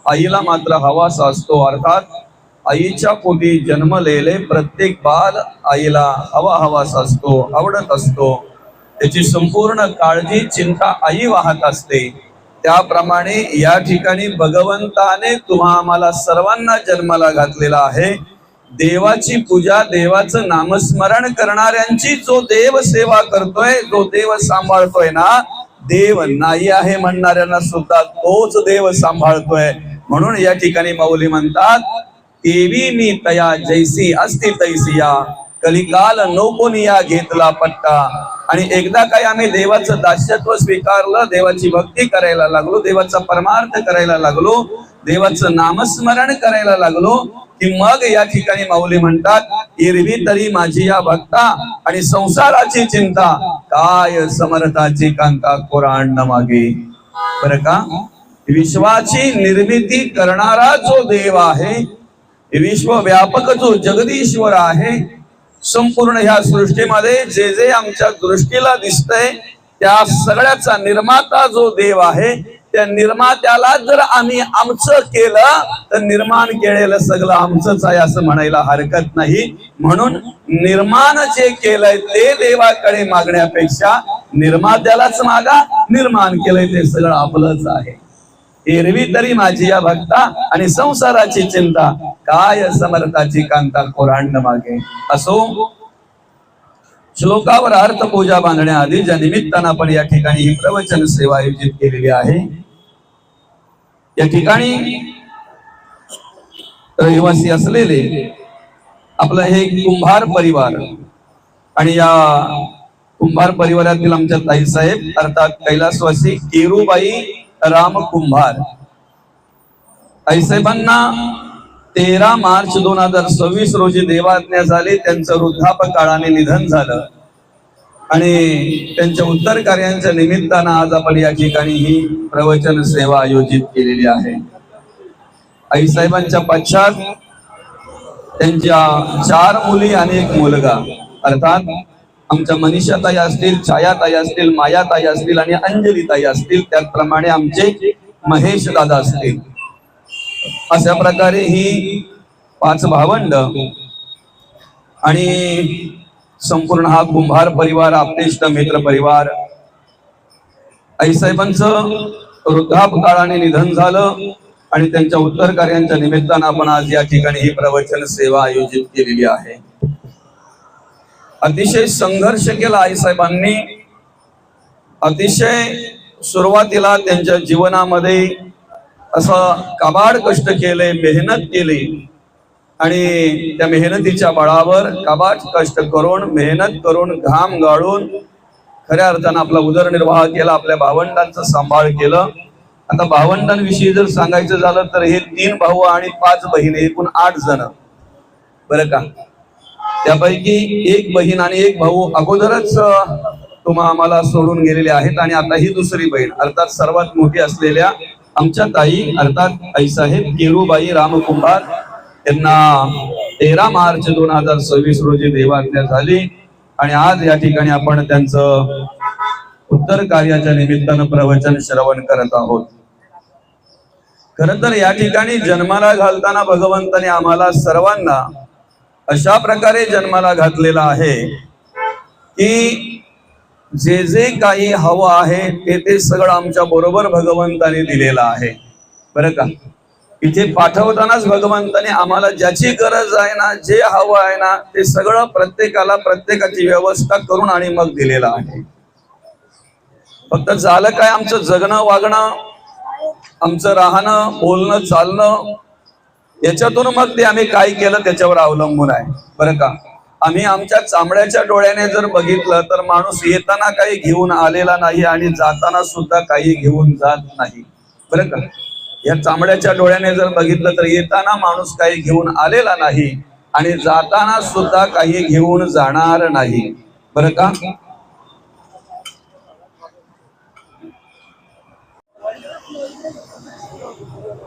आईला मात्र हवासा असतो। अर्थात आईच्या पोटी जन्मलेले प्रत्येक बाल आईला हवासा असतो, आवडत असतो। त्याची संपूर्ण काळजी चिंता आई वाहत असते। त्याप्रमाणे या ठिकाणी भगवंताने आम्हाला सर्वांना जन्माला घातलेला आहे। देवाची पूजा, देवाचं नामस्मरण करणाऱ्यांची जो देव सेवा करतोय, जो देव सांभाळतोय ना, देव नाही आहे म्हणणाऱ्यांना सुद्धा तोच देव सांभाळतोय। म्हणून या ठिकाणी माऊली म्हणतात, देवी मी तया जैसी असती तैसिया, कलिकाल नोकोनिया घेतला पट्टा। आणि एकदा काय आम्ही देवाचं दास्यत्व स्वीकारलं, देवाची भक्ती करायला लागलो, देवाचा परमार्थ करायला लागलो, देवाचं नामस्मरण करायला लागलो, की मग या ठिकाणी माऊली म्हणतात, एरवी तरी माझी या भक्ता आणि संसाराची चिंता, काय समर्थाची कांता कोरांड मागे। बरं का, विश्वाची निर्मिती करणारा जो देव आहे, विश्वव्यापक जो जगदीश्वर आहे, संपूर्ण ह्या सृष्टीमध्ये जे जे आमच्या दृष्टीला दिसतंय त्या सगळ्याचा निर्माता जो देव आहे, त्या निर्मात्याला जर आम्ही आमचं केलं तर निर्माण केलेलं सगळं आमचंच आहे असं म्हणायला हरकत नाही। म्हणून निर्माण जे केलंय ते देवाकडे मागण्यापेक्षा निर्मात्यालाच मागा, निर्माण केलंय ते सगळं आपलंच आहे। एरवी तरी माझी या भक्ता आणि संसाराची चिंता, काय समर्थाची कांता कोरांड मागे। असो, श्लोकावर अर्थ पूजा बांधण्याआधी ज्या निमित्तानं आपण या ठिकाणी ही प्रवचन सेवा आयोजित केलेली आहे, या ठिकाणी रहिवासी असलेले आपलं हे कुंभार परिवार आणि या कुंभार परिवारातील आमच्या ताईसाहेब अर्थात कैलासवासी केरूबाई राम कुंभार, आईसाहेबांना 13 मार्च 2026 रोजी देवाज्ञा झाली। त्यांचं वृद्धापकाळाने निधन झालं आणि त्यांच्या उत्तर कार्यांच्या निमित्तानं आज आपण या ठिकाणी ही प्रवचन सेवा आयोजित केलेली आहे। आईसाहेबांच्या पश्चात त्यांच्या 4 मुली आणि 1 मुलगा, अर्थात आमच्या मनीषाताई असतील, छायाताई असतील, मायाताई असतील आणि अंजलीताई असतील, त्याचप्रमाणे आमचे महेश दादा असतील। अशा प्रकारे ही 5 भावंड आणि संपूर्ण हा कुंभार परिवार, आपतेष्ट मित्र परिवार, आईसाहेबांचं वृद्धापकाळाने निधन झालं आणि त्यांच्या उत्तर कार्यांच्या निमित्तानं आपण आज या ठिकाणी ही प्रवचन सेवा आयोजित केलेली आहे। अतिशय संघर्ष केला आईसाहेबांनी, अतिशय सुरुवातीला त्यांच्या जीवनामध्ये असं काबाड कष्ट केले, मेहनत केली आणि त्या मेहनतीच्या बळावर काबाड कष्ट करून, मेहनत करून, घाम गाळून खऱ्या अर्थानं आपला उदरनिर्वाह केला, आपल्या भावंडांचा सांभाळ केलं। आता भावंडांविषयी जर सांगायचं झालं तर हे 3 भाऊ आणि 5 बहिणी, एकूण 8 जण, बरं का। त्यापैकी 1 बहीण आणि 1 भाऊ अगोदरच आम्हाला सोडून गेलेले आहेत आणि आता ही दुसरी बहीण अर्थात सर्वात मोठी असलेल्या आमच्या ताई अर्थात आईसाहेब केरूबाई राम कुंभार यांना 13 मार्च 2026 रोजी देवाज्ञा झाली आणि आज या ठिकाणी आपण त्यांचं उत्तर कार्याच्या निमित्तानं प्रवचन श्रवण करत आहोत। खरं तर या ठिकाणी जन्माला घालताना भगवंताने आम्हाला सर्वांना अशा प्रकारे जन्माला घातलेला आहे की जे जे काही हवं आहे ते सगळं आमच्या बरोबर भगवंताने दिलेलं आहे, बरं का। इथे पाठवतानाच भगवंताने आम्हाला ज्याची गरज आहे ना, जे हवं आहे ना, ते सगळं प्रत्येकाला प्रत्येकाची व्यवस्था करून आणि मग दिलेलं आहे। फक्त झालं काय, आमचं जगणं वागणं, आमचं राहणं बोलणं चालणं, याच्यातून मग ते आम्ही काय केलं त्याच्यावर अवलंबून आहे, बरं का। आम्ही आमच्या चामड्याच्या डोळ्याने जर बघितलं तर माणूस येताना काही घेऊन आलेला नाही आणि जाताना सुद्धा काही घेऊन जात नाही, बरं का। या चामड्याच्या डोळ्याने जर बघितलं तर येताना माणूस काही घेऊन आलेला नाही आणि जाताना सुद्धा काही घेऊन जाणार नाही, बरं का।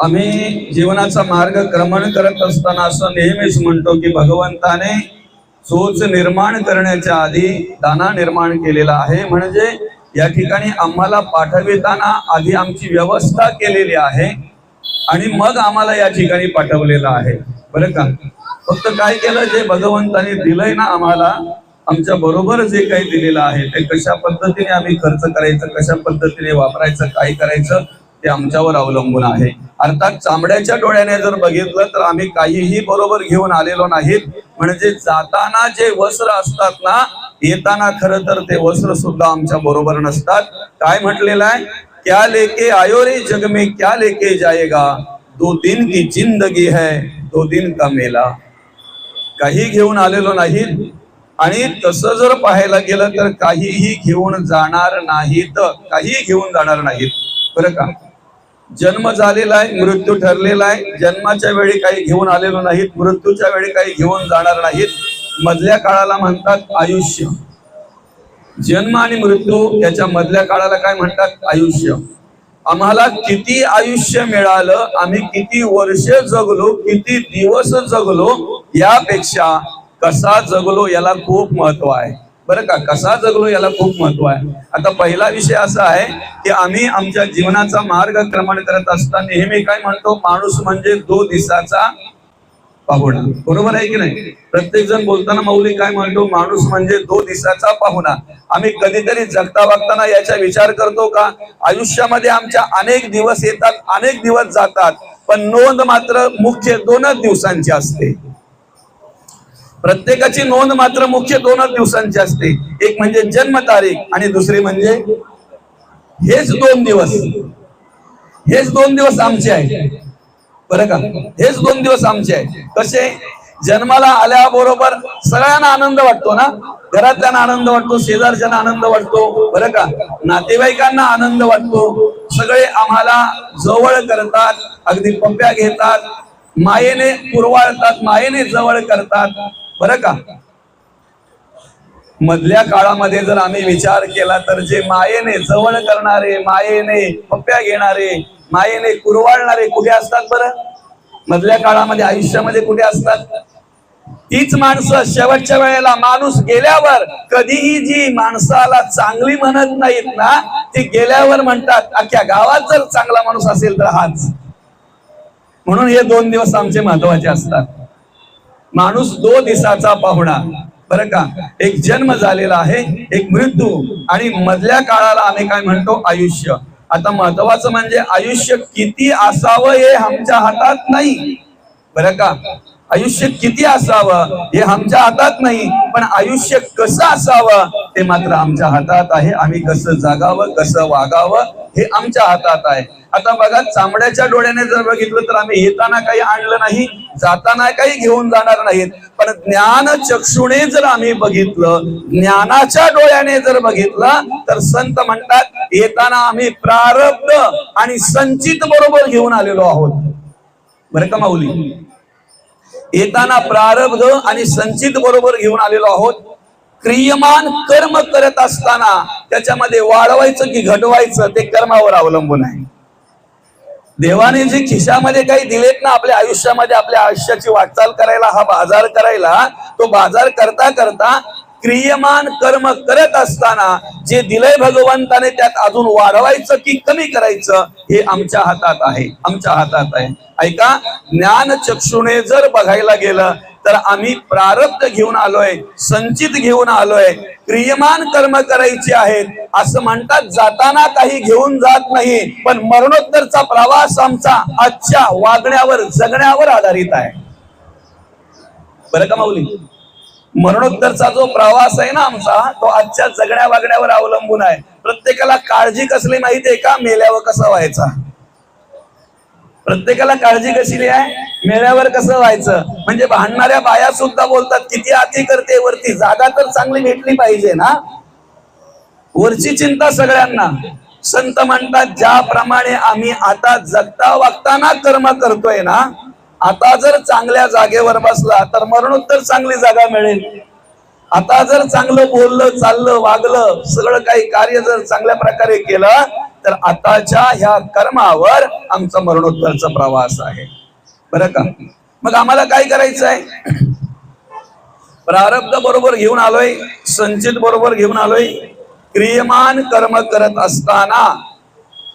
आम्ही जीवनाचा मार्ग क्रमण करत असताना असं नेहमीच म्हणतो की भगवंताने चोच निर्माण करण्याच्या आधी दाना निर्माण केलेला आहे। म्हणजे या ठिकाणी आम्हाला पाठविताना आधी आमची व्यवस्था केलेली आहे आणि मग आम्हाला या ठिकाणी पाठवलेलं आहे, बरं का. फक्त काय केलं, जे भगवंताने दिलंय ना आम्हाला, आमच्या बरोबर जे काही दिलेलं आहे ते कशा पद्धतीने आम्ही खर्च करायचं, कशा पद्धतीने वापरायचं, काय करायचं ते आमच्यावर अवलंबून आहे. अर्थात चामड्याच्या डोळ्याने जर बघितलं तर आम्ही काहीही बरोबर घेऊन आलेलो नाहीत. म्हणजे जाताना जे वस्त्र असतात ना, येताना खरं तर ते वस्त्र सुद्धा आमच्या बरोबर नसतात. काय म्हटलेलं आहे, क्या लेके आयो रे जग में क्या लेके जाएगा, 2 दिन की जिंदगी है 2 दिन का मेला. काही घेऊन आलेलो नाहीत. आणि तसं जर पाहायला गेलं तर काहीही घेऊन जाणार नाहीत, काहीही घेऊन जाणार नाहीत, बरं का. जन्म झालेला आहे, मृत्यू ठरलेला आहे. जन्माच्या वेळी काही घेऊन आलेलो नाहीत, मृत्यूच्या वेळी काही घेऊन जाणार नाहीत. मधल्या काळाला म्हणतात आयुष्य. जन्म आणि मृत्यू याच्या मधल्या काळाला काय म्हणतात, आयुष्य. आम्हाला किती आयुष्य मिळालं, आम्ही किती वर्ष जगलो, किती दिवस जगलो, यापेक्षा कसा जगलो याला खूप महत्व आहे, बरं का. कसा जगलो याला खूप महत्व आहे. आता पहिला विषय असा आहे की आम्ही आमच्या जीवनाचा मार्गक्रमण करत असताना नेहमी काय म्हणतो, माणूस म्हणजे 2 दिवसाचा पाहुणा, बरोबर आहे की नाही. प्रत्येक जण बोलताना मौली काय म्हणतो, माणूस म्हणजे 2 दिवसाचा पाहुणा. आम्ही कधीतरी जगता वागताना याचा विचार करतो का, आयुष्यामध्ये आमच्या अनेक दिवस येतात, अनेक दिवस जातात, पण नोंद मात्र मुख्य 2च दिवसांची असते. प्रत्येकाची नोंद मात्र मुख्य 2च दिवसांची असते. एक म्हणजे जन्म तारीख आणि दुसरी म्हणजे हेच 2 दिवस, हेच 2 दिवस आमचे आहेत, बरं का. हेच 2 दिवस आमचे आहेत. कसे, जन्माला आल्याबरोबर सगळ्यांना आनंद वाटतो ना, घरातल्यांना आनंद वाटतो, शेजारच्यांना आनंद वाटतो, बरं का. नातेवाईकांना आनंद वाटतो. सगळे आम्हाला जवळ करतात, अगदी पप्प्या घेतात, मायेने पुरवाळतात, मायेने जवळ करतात, बरं का. मधल्या काळामध्ये जर आम्ही विचार केला तर जे मायेने जवळ करणारे, मायेने पप्प्या घेणारे, मायेने कुरवाळणारे कुठे असतात बरं, मधल्या काळामध्ये आयुष्यामध्ये कुठे असतात. तीच माणसं शेवटच्या वेळेला, माणूस गेल्यावर कधीही जी माणसाला चांगली म्हणत नाहीत ना, ती गेल्यावर म्हणतात. अख्ख्या गावात जर चांगला माणूस असेल तर हाच. म्हणून हे 2 दिवस आमचे महत्वाचे असतात. माणूस 2 दिवसाचा पाहुणा, बरं का. एक जन्म झालेला आहे, एक मृत्यू, आणि मधल्या काळाला आम्ही काय म्हणतो, आयुष्य. आता महत्वाचं म्हणजे आयुष्य किती असावं हे आमच्या हातात नाही, बरं का. आयुष्य किती असावं हे आमच्या हातात नाही, पण आयुष्य कसं असावं ते मात्र आमच्या हातात आहे. आम्ही कसं जगावं, कसं वागावं हे आमच्या हातात आहे. आता बघा, चामड्याच्या डोळ्याने जर बघितलं तर आम्ही येताना काही आणलं नाही, जाताना काही घेऊन जाणार नाहीत. पण ज्ञान चक्षुने जर आम्ही बघितलं, ज्ञानाच्या डोळ्याने जर बघितलं, तर संत म्हणतात, येताना आम्ही प्रारब्ध आणि संचित बरोबर घेऊन आलेलो आहोत, बरं का माऊली. येताना प्रारब्ध आणि संचित बरोबर घेऊन आलेलो आहोत. क्रियमान कर्म करत असताना त्याच्यामध्ये वाढवायचं की घटवायचं ते कर्मावर अवलंबून आहे. देवाने जे खिशामध्ये काही दिलेत ना आपल्या आयुष्यामध्ये, आपल्या आयुष्याची वाटचाल करायला, हा बाजार करायला, तो बाजार करता करता क्रियमान कर्म करत असताना जे दिलंय भगवंताने त्यात अजून वाढवायचं की कमी करायचं हे आमच्या हातात आहे, आमच्या हातात आहे. ऐका, ज्ञान चक्षुने जर बघायला गेलं तर आम्ही प्रारब्ध घेऊन आलोय, संचित घेऊन आलोय, क्रियमान कर्म करायचे आहेत असं म्हणतात. जाताना काही घेऊन जात नाही, पण मरणोत्तरचा प्रवास आमचा आजच्या वागण्यावर, जगण्यावर आधारित आहे, बरं का माऊली. मरणोत्तरचा जो प्रवास आहे ना आमचा, तो आजच्या जगण्या वागण्यावर अवलंबून आहे. प्रत्येकाला काळजी कसली माहितीये का, मेल्यावर कसं व्हायचा. प्रत्येकाला काळजी कसली आहे, मेल्यावर कसं व्हायचं. म्हणजे भांडणाऱ्या बाया सुद्धा बोलतात, किती आती करते वरती, जागा तर चांगली भेटली पाहिजे ना, वरची चिंता सगळ्यांना. संत म्हणतात, ज्याप्रमाणे आम्ही आता जगता वागताना कर्म करतोय ना, आता जर चांगल्या जागेवर बसला तर मरणोत्तर चांगली जागा मिळेल. आता जर चांगलं बोललं, चाललं, वागलं, सगळं काही कार्य जर चांगल्या प्रकारे केलं तर आताच्या ह्या कर्मावर आमचा मरणोत्तरचा प्रवास आहे, बरं का. मग आम्हाला काय करायचं आहे, प्रारब्ध बरोबर घेऊन आलोय, संचित बरोबर घेऊन आलोय. क्रियमान कर्म करत असताना,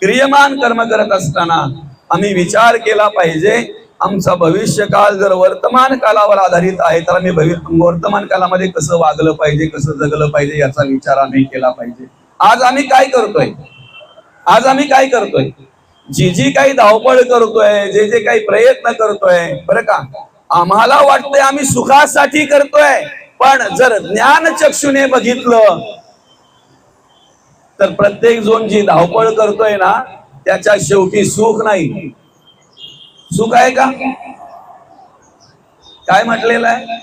क्रियमान कर्म करत असताना आम्ही विचार केला पाहिजे. आमचा भविष्यकाळ जर वर्तमान कालावर आधारित आहे तर आम्ही वर्तमान कालामध्ये कसं वागलं पाहिजे, कसं जगलं पाहिजे याचा विचार आम्ही केला पाहिजे. आज आम्ही काय करतोय, आज आम्ही काय करतोय, जी काही धावपळ करतोय, जे काही प्रयत्न करतोय, बरं का, आम्हाला वाटतंय आम्ही सुखासाठी करतोय, पण जर ज्ञान चक्षुने बघितलं तर प्रत्येक जण जी धावपळ करतोय ना त्याच्या शेवटी सुख नाही. सुख आहे का? काय म्हटलेलं आहे?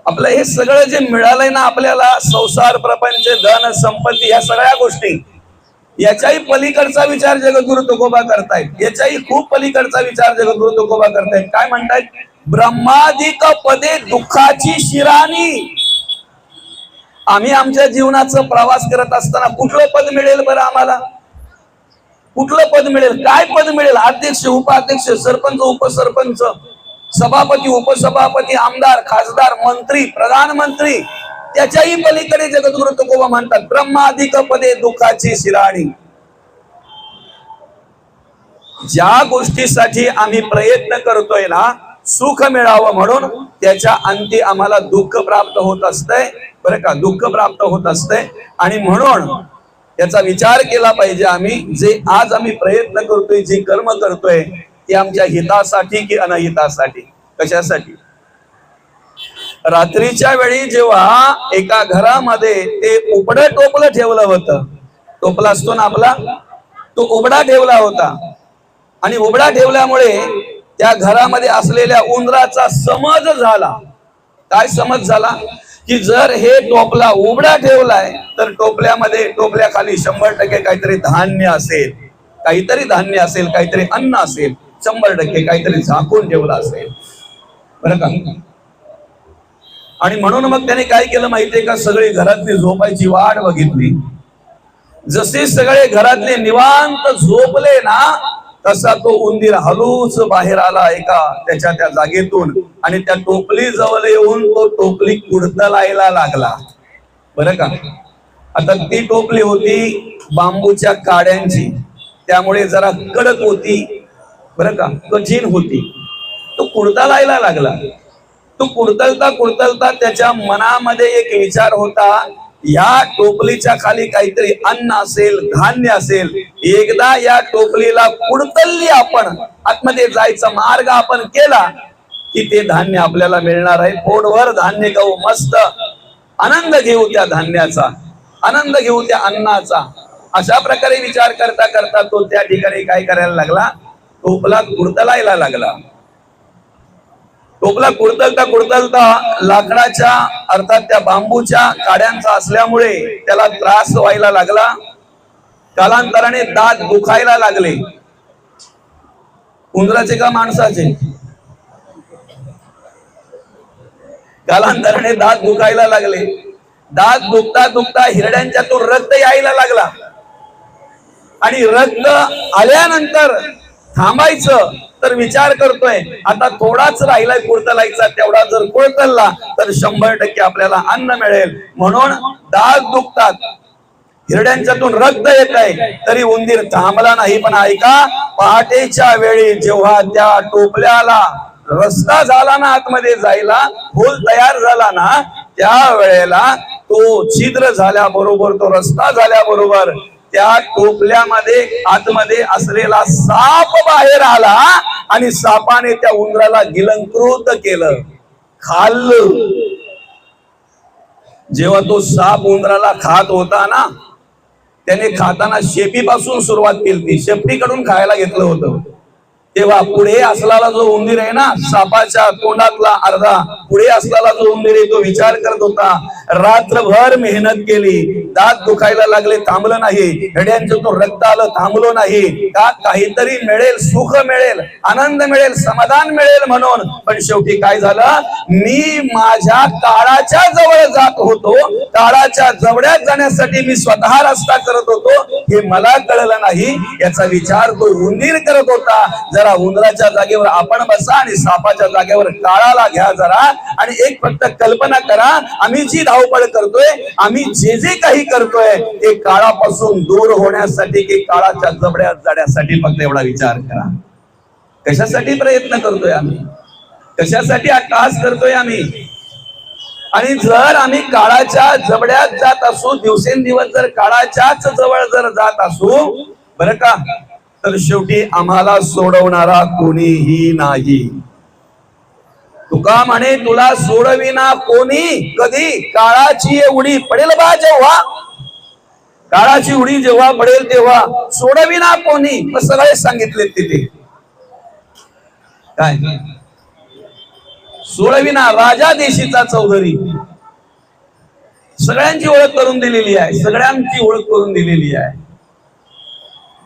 आपलं हे सगळं जे मिळालंय ना आपल्याला, संसार, प्रपंच, धन, संपत्ती, या सगळ्या गोष्टी, याच्याही पलीकडचा विचार जगद्गुरु तुकोबा करतायत. याच्याही खूप पलीकडचा विचार जगद्गुरु तुकोबा करतायत. काय म्हणतायत? ब्रह्मादिक पदे दुःखाची शिराणी. आम्ही आमच्या जीवनाचा प्रवास करत असताना कुठलं पद मिळेल बरं आम्हाला? कुठलं पद मिळेल? काय पद मिळेल? अध्यक्ष, उपाध्यक्ष, सरपंच, उपसरपंच, सभापती, उपसभापती, आमदार, खासदार, मंत्री, प्रधानमंत्री, त्याच्याही पलीकडे जगद्गुरु तुकोबा म्हणतात ब्रह्मादिक पदे दुःखाची शिराणी. ज्या गोष्टीसाठी आम्ही प्रयत्न करतोय ना सुख मिळावं म्हणून, त्याच्या अंती आम्हाला दुःख प्राप्त होत असतंय, बरं का, दुःख प्राप्त होत असतंय. आणि म्हणून याचा विचार केला पाहिजे आम्ही, जे आज आम्ही प्रयत्न करतोय, जे कर्म करतोय, ते आमच्या हितासाठी की अनहितासाठी, कशासाठी? रात्रीच्या वेळी जेव्हा एका घरामध्ये ते उबड टोपलं ठेवलं होतं, टोपला असतो ना आपला, तो उबडा ठेवला होता, आणि उबडा ठेवल्यामुळे त्या घरामध्ये असलेल्या उंदराचा समज झाला. काय समज झाला? की जर हे टोपला उबडा ठेवलाय तर टोपल्याखाली 100% काहीतरी धान्य असेल, काहीतरी धान्य असेल, काहीतरी अन्न असेल, 100% काहीतरी झाकून ठेवलं असेल, बरं का. आणि म्हणून मग त्याने काय केलं माहितीये का? सगळी घरातली झोपायची वाट बघितली. जसे सगळे घरातले निवांत झोपले ना तसा तो उंदीर हळूच बाहेर आला एका त्या जागेतून, आणि त्या टोपली जवळ येऊन तो टोपली कुडतलायला लागला, बरं का. आता ती टोपली होती बांबूच्या काड्यांची, त्यामुळे जरा कडक होती, बरं का, कठीण होती. तो कुडतलायला लागला. तो कुडतलता कुडतलता त्याच्या मनामध्ये एक विचार होता, या टोपलीच्या खाली काहीतरी अन्न असेल, धान्य असेल. एकदा या टोपलीला कुडतलली आपण, आतमध्ये जायचा मार्ग आपण केला की ते धान्य आपल्याला मिळणार आहे. पोटभर धान्य खाऊ, मस्त आनंद घेऊ त्या धान्याचा, आनंद घेऊ त्या अन्नाचा. अशा प्रकारे विचार करता करता तो त्या ठिकाणी काय करायला लागला? टोपला कुडतलायला लागला. टोपला कुडतलता कुडतलता लाकडाच्या, अर्थात त्या बांबूच्या काड्यांचा असल्यामुळे त्याला त्रास व्हायला लागला. कालांतराने दात दुखायला लागले. उंदराचे का माणसाचे? कालांतराने दात दुखायला लागले. दात दुखता दुखता हिरड्यांच्यातून रक्त यायला लागला, आणि रक्त आल्यानंतर थांबायचं तर विचार करतोय आता थोडाच राहिलाय कुडतलायचा, तेवढा जर कुडतलला तर 100% आपल्याला अन्न मिळेल. म्हणून दात दुखतात, हिरड्यांच्यातून रक्त येत आहे, तरी उंदीर थांबला नाही. पण ऐका, पहाटेच्या वेळी जेव्हा त्या टोपल्याला रस्ता झाला ना आतमध्ये जायला, होल तयार झाला ना, त्या वेळेला तो छिद्र झाल्याबरोबर, तो रस्ता झाल्याबरोबर त्या टोपल्यामध्ये आतमध्ये असलेला साप बाहेर आला, आणि सापाने त्या उंदराला गिलंकृत केलं, खाल्लं. जेव्हा तो साप उंदराला खात होता ना, त्याने खाताना शेपीपासून सुरुवात केली, शेपटीकडून खायला घेतलं होतं. तेव्हा पुढे असलेला जो उंदीर आहे ना, सापाच्या तोंडातला अर्धा पुढे असलेला जो उंदीर आहे, तो विचार करत होता, रात्रभर मेहनत केली, दात दुखायला लागले, थांबलं नाही, हिरड्यांच्यातून रक्त आलं, थांबलो नाही, का काहीतरी मिळेल, सुख मिळेल, आनंद मिळेल, समाधान मिळेल म्हणून. पण शेवटी काय झालं? मी माझ्या काळाच्या जवळ जात होतो, काळाच्या जवळ्यात जाण्यासाठी मी स्वतः रस्ता करत होतो, हे मला कळलं नाही. याचा विचार तो उंदीर करत होता. जरा उंदराच्या जागेवर आपण बसा आणि सापाच्या जागेवर काळाला घ्या जरा, आणि एक फक्त कल्पना करा, आम्ही जी धावपळ करतोय, आम्ही जे जे काही करतोय ते काळापासून दूर होण्यासाठी की काळाच्या जबड्यात जाण्यासाठी, फक्त एवढा विचार करा. कशासाठी प्रयत्न करतोय आम्ही, कशासाठी अट्टहास करतोय आम्ही. आणि जर आम्ही काळाच्या जबड्यात जात असू, दिवसेंदिवस जर काळाच्याच जवळ जर जात असू, बरं का, तर शेवटी आम्हाला सोडवणारा कोणीही नाही. तुका म्हणे तुला सोडविना कोणी कधी, काळाची उडी पडेल बा जेव्हा, काळाची उडी जेव्हा पडेल तेव्हा सोडविना कोणी. मग सगळे सांगितले तिथे काय, सोडविना राजा देशीचा चौधरी. सगळ्यांची ओळख करून दिलेली आहे, सगळ्यांची ओळख करून दिलेली आहे.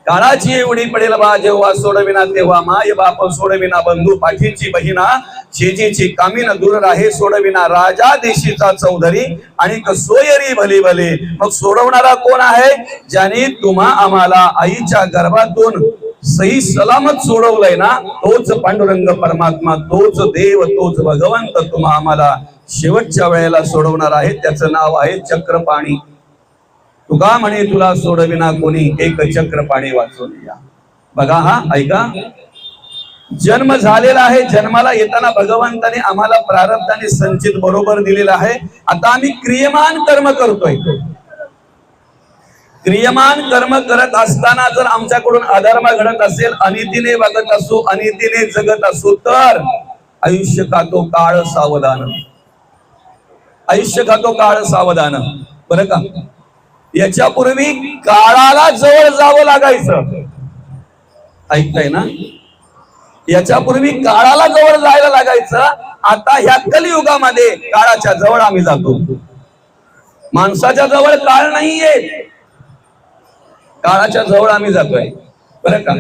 काळाची एवढी पडेल बा जेव्हा, सोडविना तेव्हा माय बाप, सोडविना बंधू पाठीची बहिणा, शेजीची कामीन दूर राहे, सोडविना राजा देशीचा चौधरी. आणि सोयरी भले भले. मग सोडवणारा कोण आहे, ज्याने तुम्हा आम्हाला आईच्या गर्भातून सही सलामत सोडवलंय ना, तोच पांडुरंग परमात्मा, तोच देव, तोच भगवंत तुम्हा आम्हाला शेवटच्या वेळेला सोडवणार आहे. त्याचं नाव आहे चक्रपाणी. तुका म्हणे तुला सोडविना कोणी, एक चक्रपाणी वाचून या. बघा हा, ऐका, जन्म झालेला आहे, जन्माला येताना भगवंताने आम्हाला प्रारब्धाने संचित बरोबर दिलेला आहे. आता आम्ही क्रियमान कर्म करतोय. क्रियमान कर्म करत असताना जर आमच्याकडून अधर्म घडत असेल, अनितीने वागत असू, अनितीने जगत असू, तर आयुष्य खातो काळ सावधान, आयुष्य खातो काळ सावधान. बरं का, याच्यापूर्वी काळाला जवळ जावं लागायचं, ऐकताय ना, याच्यापूर्वी काळाला जवळ जायला लागायचं. आता ह्या कलियुगामध्ये काळाच्या जवळ आम्ही जातो. माणसाच्या जवळ काळ नाहीये, काळाच्या जवळ आम्ही जातोय. बरं का,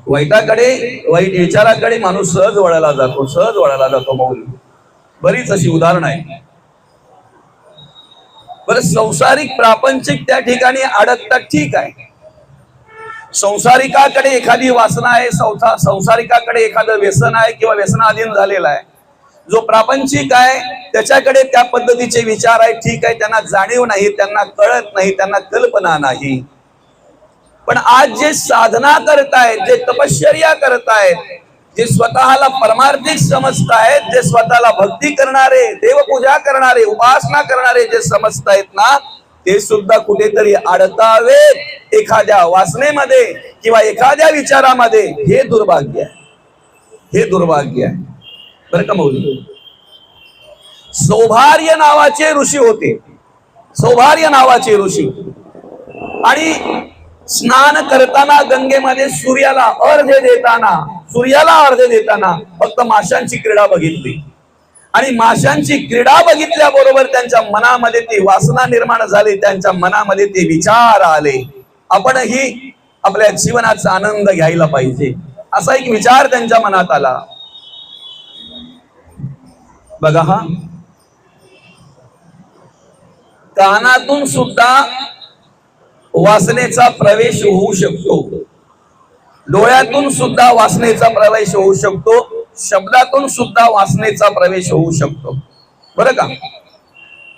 वाईटाकडे, वाईट विचाराकडे माणूस सहज वळायला जातो, सहज वळायला जातो. मौली बरीच अशी उदाहरणं आहे. बरं, संसारिक प्रापंचिक त्या ठिकाणी अडकतात, ठीक आहे. संसारिकाकडे एखादी वासना आहे, संसारिकाकडे एखादं व्यसन आहे किंवा व्यसनाधीन झालेला आहे. जो प्रापंचिक आहे त्याच्याकडे त्या पद्धतीचे विचार आहे, ठीक आहे, त्यांना जाणीव नाही, त्यांना कळत नाही, त्यांना कल्पना नाही. पण आज जे साधना करतायत, जे तपश्चर्या करतायत, जे स्वतःला परमार्थिक समजतायत, जे स्वतःला भक्ती करणारे, देवपूजा करणारे, उपासना करणारे जे समजतायत ना, ते सुद्धा कुठेतरी अडकावेत एखाद्या वासनेमध्ये किंवा एखाद्या विचारामध्ये. हे दुर्भाग्य आहे, हे दुर्भाग्य आहे. बरं का मौली, सौभार्य नावाचे ऋषी होते, सौभार्य नावाचे ऋषी. आणि स्नान करताना गंगेमध्ये सूर्याला अर्घ्य देताना फक्त माशांची क्रीडा बघितली. आणि माशांची क्रीडा बघितल्याबरोबर त्यांच्या मनामध्ये ती वासना निर्माण झाली, त्यांच्या मनामध्ये ते विचार आले, आपणही आपल्या जीवनाचा आनंद घ्यायला पाहिजे, असा एक विचार त्यांच्या मनात आला. बघा हा, कानातून सुद्धा वासनेचा प्रवेश होऊ शकतो, डोळ्यातून सुद्धा वासनेचा प्रवेश होऊ शकतो, शब्दातून सुद्धा वासनेचा प्रवेश होऊ शकतो. बरं का,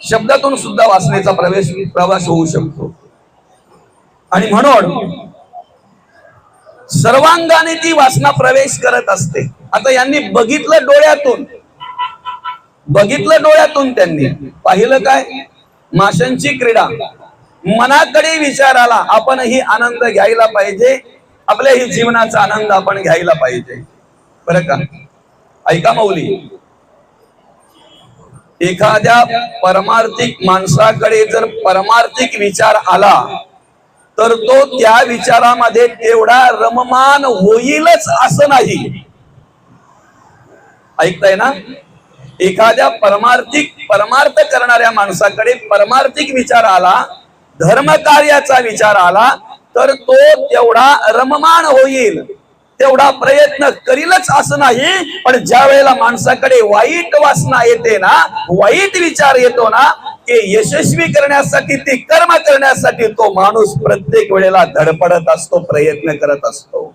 शब्दातून सुद्धा वासनेचा प्रवास होऊ शकतो. आणि म्हणून सर्वांगाने ती वासना प्रवेश करत असते. आता यांनी बघितलं डोळ्यातून त्यांनी पाहिलं काय, माशांची क्रीडा. मनाकडे विचार आला, आपण ही आनंद घ्यायला पाहिजे, आपल्या ही जीवनाचा आनंद आपण घ्यायला पाहिजे. बरं का, ऐका मौली, एखाद्या परमार्थिक माणसाकडे जर परमार्थिक विचार आला तर तो त्या विचारामध्ये तेवढा रममान होईलच असं नाही. ऐकताय ना, एखाद्या परमार्थ करणाऱ्या माणसाकडे परमार्थिक विचार आला, धर्म कार्याचा विचार आला, तर तो तेवढा रममान होईल, तेवढा प्रयत्न करीलच असं नाही. पण ज्या वेळेला माणसाकडे वाईट वासना येते ना, वाईट विचार येतो ना, ते यशस्वी करण्यासाठी, ते कर्म करण्यासाठी तो माणूस प्रत्येक वेळेला धडपडत असतो, प्रयत्न करत असतो.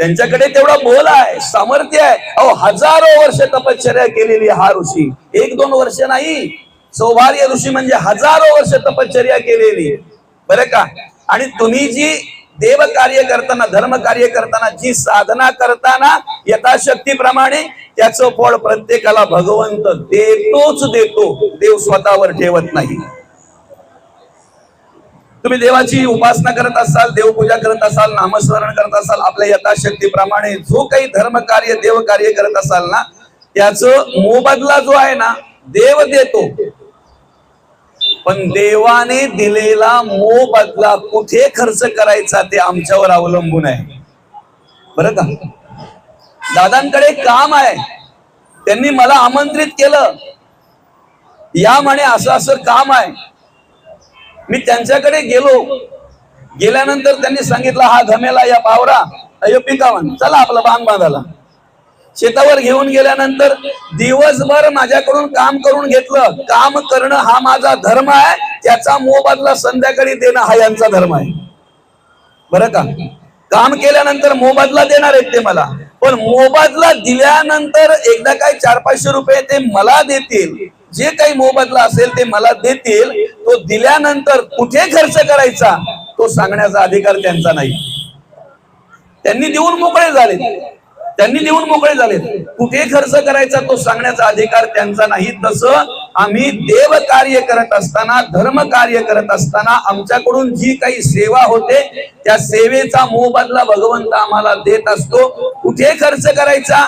त्यांच्याकडे तेवढा बोल आहे, सामर्थ्य आहे. अहो, हजारो वर्ष तपश्चर्या केलेली हा ऋषी, 1-2 वर्ष नाही. सौभार्य ऋषी म्हणजे हजारो वर्ष तपश्चर्या केलेली, बरं का. आणि तुम्ही जी देव कार्य करताना, धर्म कार्य करताना, जी साधना करताना यथाशक्तीप्रमाणे त्याचं फळ प्रत्येकाला भगवंत देतोच देतो, देव स्वतःवर ठेवत नाही. तुम्ही देवाची उपासना करत असाल, देवपूजा करत असाल, नामस्मरण करत असाल, आपल्या यथाशक्तीप्रमाणे जो काही धर्म कार्य, देव कार्य करत असाल ना, त्याचं मोबदला जो आहे ना, देव देतो. पण देवाने दिलेला मोबदला कुठे खर्च करायचा ते आमच्यावर अवलंबून आहे, बरं का. दादांकडे काम आहे, त्यांनी मला आमंत्रित केलं, या म्हणे असं असं काम आहे. मी त्यांच्याकडे गेलो, गेल्यानंतर त्यांनी सांगितलं हा घमेला, या पावरा, अयो पिकावन, चला आपला बांध बांधायला. शेतावर घेऊन गेल्यानंतर दिवसभर माझ्याकडून काम करून घेतलं. काम करणं हा माझा धर्म आहे, त्याचा मोबदला संध्याकाळी देणं हा यांचा धर्म आहे, बरं का. काम केल्यानंतर मोबदला देणार आहेत ते मला, पण मोबदला दिल्यानंतर एकदा काय 400-500 रुपये ते मला देतील, जे काही मोबदला असेल ते मला देतील. तो दिल्यानंतर कुठे खर्च करायचा तो सांगण्याचा अधिकार त्यांचा नाही. त्यांनी देऊन मोकळे झाले, कुठे खर्च करायचा तो सांगण्याचा अधिकार त्यांचा नाही. तसं आम्ही देव कार्य करत असताना, धर्म कार्य करत असताना आमच्याकडून जी काही सेवा होते त्या सेवेचा मोबदला भगवंत आम्हाला देत असतो. कुठे खर्च करायचा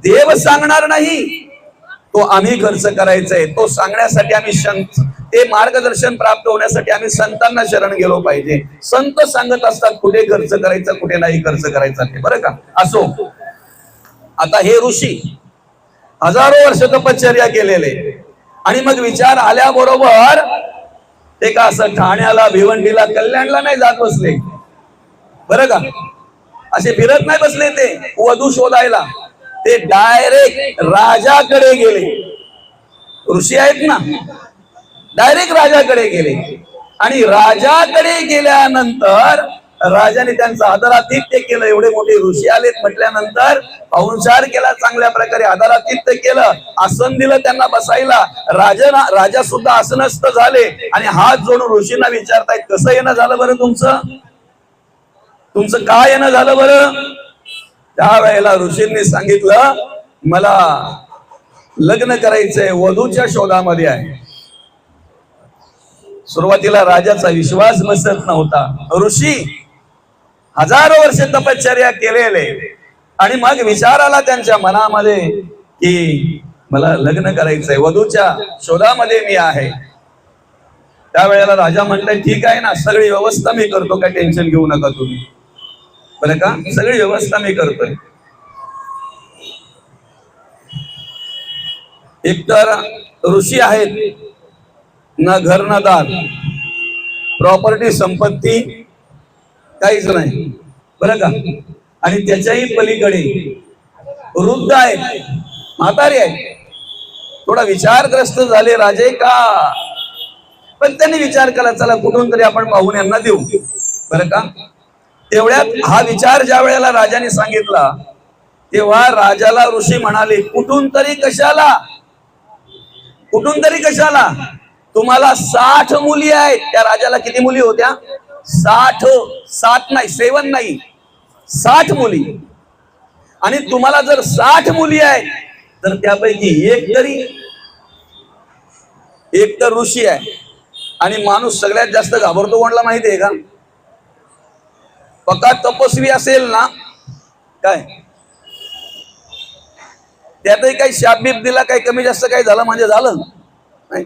देव सांगणार नाही, तो आम्ही खर्च करायचा आहे. तो सांगण्यासाठी आम्ही ते मार्गदर्शन प्राप्त होण्यासाठी आम्ही संतांना शरण गेलो पाहिजे. संत सांगत असतात कुठे खर्च करायचा, कुठे नाही खर्च करायचा ते, बरं का. असो, आता हे ऋषी हजारो वर्ष तपश्चर्या केलेले, आणि मग विचार आल्याबरोबर ते का असं ठाण्याला, भिवंडीला, कल्याणला नाही जात बसले, बरं का. असे फिरत नाही बसले ते वधू शोधायला. ते डायरेक्ट राजाकडे गेले. ऋषी आहेत ना, डायरेक्ट राजाकडे गेले. आणि राजाकडे गेल्यानंतर राजाने त्यांचा आदरातिथ्य केलं. एवढे मोठे ऋषी आलेत म्हटल्यानंतर पाहुणचार केला, चांगल्या प्रकारे आदरातिथ्य केलं, आसन दिलं त्यांना बसायला. राजा सुद्धा आसनस्थ झाले आणि हात जोडून ऋषींना विचारतायत, कसं येणं झालं बरं तुमचं काय येणं झालं बरं. त्यावेळेला ऋषींनी सांगितलं, मला लग्न करायचंय, वधूच्या शोधामध्ये आहे. सुरुवातीला राजाचा विश्वास बसत नव्हता. ऋषी हजारो वर्ष तपश्चर्या केलेले, आणि मग विचार आला त्यांच्या मनामध्ये की मला लग्न करायचंय, वधूच्या शोधामध्ये मी आहे. त्यावेळेला राजा म्हणताय, ठीक आहे ना, सगळी व्यवस्था मी करतो, काय टेन्शन घेऊ नका तुम्ही, बरं का, सगळी व्यवस्था मी करतोय. एकतर ऋषी आहेत, ना घर ना दार, प्रॉपर्टी संपत्ती काहीच नाही, बरं का. आणि त्याच्याही पलीकडे वृद्ध आहेत, म्हातारे आहेत. थोडा विचारग्रस्त झाले राजे का, पण त्यांनी विचार केला, चला कुठून तरी आपण पाहून यांना देऊ, बरं का. तेवढ्यात हा विचार ज्या वेळेला राजाने सांगितला, तेव्हा राजाला ऋषी म्हणाले, कुठून तरी कशाला, तुम्हाला 60 मुली आहेत. त्या राजाला किती मुली होत्या? 7 नाही, 7 नाही, 60 मुली. आणि तुम्हाला जर 60 मुली आहेत तर त्यापैकी एक तर ऋषी आहे. आणि माणूस सगळ्यात जास्त घाबरतो कोणला माहिती आहे का? पक्का तपस्वी असेल ना, काय त्यातही काही शापबीप दिला, काही कमी जास्त काही झालं म्हणजे झालं नाही.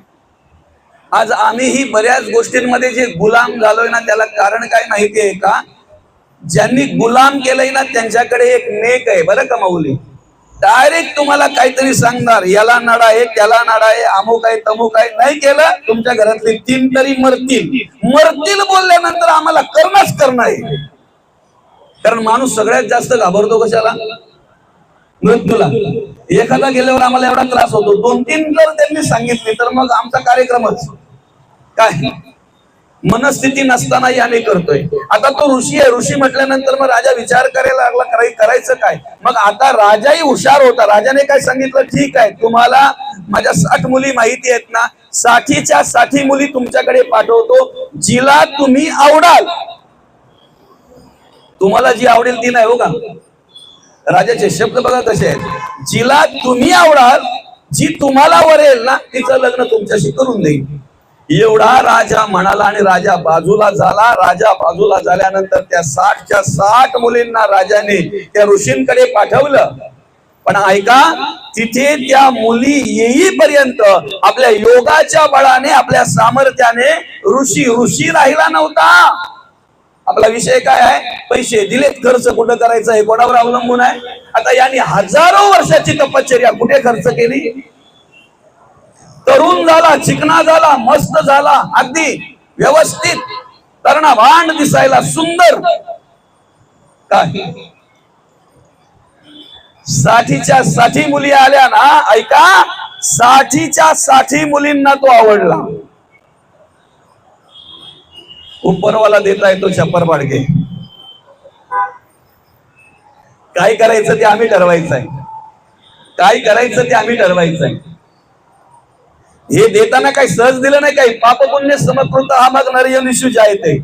आज आम्हीही बऱ्याच गोष्टींमध्ये जे गुलाम झालोय ना, त्याला कारण काय माहिती आहे का? ज्यांनी गुलाम केलंय ना त्यांच्याकडे एक नेक आहे, बरं का माऊली. डायरेक्ट तुम्हाला काहीतरी सांगणार, याला नाडा आहे, त्याला नाडा आहे, अमुक आहे, तमुक आहे. नाही केलं, तुमच्या घरातले 3 तरी मरतील बोलल्यानंतर आम्हाला करणं आहे. कारण माणूस सगळ्यात जास्त घाबरतो कशाला? मृत्यूला. एखादा गेल्यावर आम्हाला एवढा त्रास होतो, 2-3 जर त्यांनी सांगितले तर मग आमचा कार्यक्रमच काय. मनस्थिती नसतानाही आम्ही करतोय. आता तो ऋषी आहे, ऋषी म्हटल्यानंतर मग राजा विचार करायला लागला, करायचं काय. मग आता राजाही हुशार होता. राजाने काय सांगितलं, ठीक आहे, तुम्हाला माझ्या 60 मुली माहिती आहेत ना, 60च्या 60 मुली तुमच्याकडे पाठवतो, जिला तुम्ही आवडाल. तुम्हाला जी आवडेल ती नाही, हो का. राजाचे शब्द बघा कसे आहेत, जिला तुम्ही आवडाल, जी तुम्हाला वरेल ना, तिचं लग्न तुमच्याशी करून देईल. एवढा राजा म्हणाला आणि राजा बाजूला झाला. राजा बाजूला झाल्यानंतर त्या 60च्या 60 मुलींना राजाने त्या ऋषींकडे पाठवलं. पण ऐका, तिथे त्या मुली येईपर्यंत आपल्या योगाच्या बळाने, आपल्या सामर्थ्याने ऋषी राहिला नव्हता. आपला विषय काय आहे, पैसे दिलेत, खर्च कुठं करायचं हे कोणावर अवलंबून आहे. आता यांनी हजारो वर्षाची तपश्चर्या कुठे खर्च केली. तरुण झाला, चिकना झाला, मस्त झाला, अगदी व्यवस्थित, तरुणाभान दिसायला, सुंदर. काय 60च्या 60 मुली आल्या ना, ऐका, 60च्या 60 मुलींना तो आवडला. उपरवाला देता येतो छप्पर पाडगे. काय करायचं ते आम्ही ठरवायचंय, काय करायचं ते आम्ही ठरवायचंय. हे देताना काही सहज दिलं नाही, काही पाप पुण्य समकृत हा मग नरयनिषु जायते.